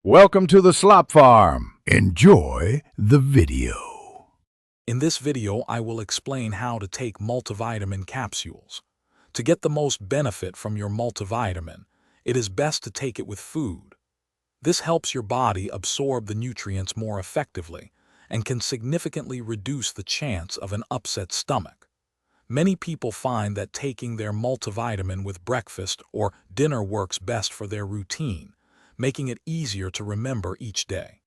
Welcome to the Slop Farm. Enjoy the video. In this video, I will explain how to take multivitamin capsules. To get the most benefit from your multivitamin, it is best to take it with food. This helps your body absorb the nutrients more effectively and can significantly reduce the chance of an upset stomach. Many people find that taking their multivitamin with breakfast or dinner works best for their routine, making it easier to remember each day.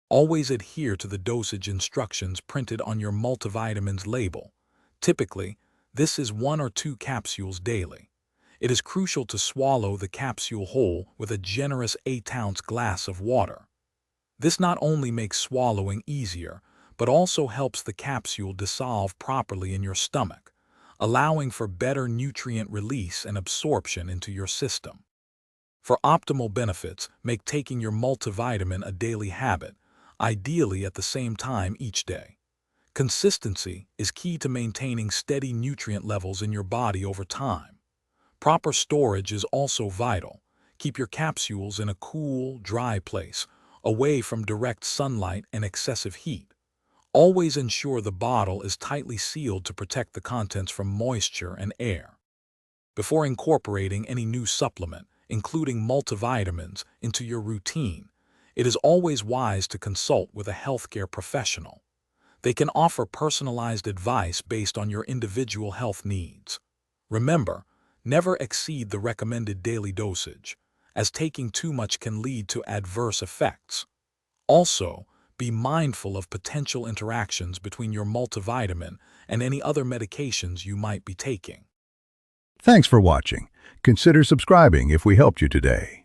Always adhere to the dosage instructions printed on your multivitamins label. Typically, this is 1 or 2 capsules daily. It is crucial to swallow the capsule whole with a generous 8-ounce glass of water. This not only makes swallowing easier, but also helps the capsule dissolve properly in your stomach, allowing for better nutrient release and absorption into your system. For optimal benefits, make taking your multivitamin a daily habit, ideally at the same time each day. Consistency is key to maintaining steady nutrient levels in your body over time. Proper storage is also vital. Keep your capsules in a cool, dry place, away from direct sunlight and excessive heat. Always ensure the bottle is tightly sealed to protect the contents from moisture and air. Before incorporating any new supplement, including multivitamins, into your routine, it is always wise to consult with a healthcare professional. They can offer personalized advice based on your individual health needs. Remember, never exceed the recommended daily dosage, as taking too much can lead to adverse effects. Also, be mindful of potential interactions between your multivitamin and any other medications you might be taking. Thanks for watching. Consider subscribing if we helped you today.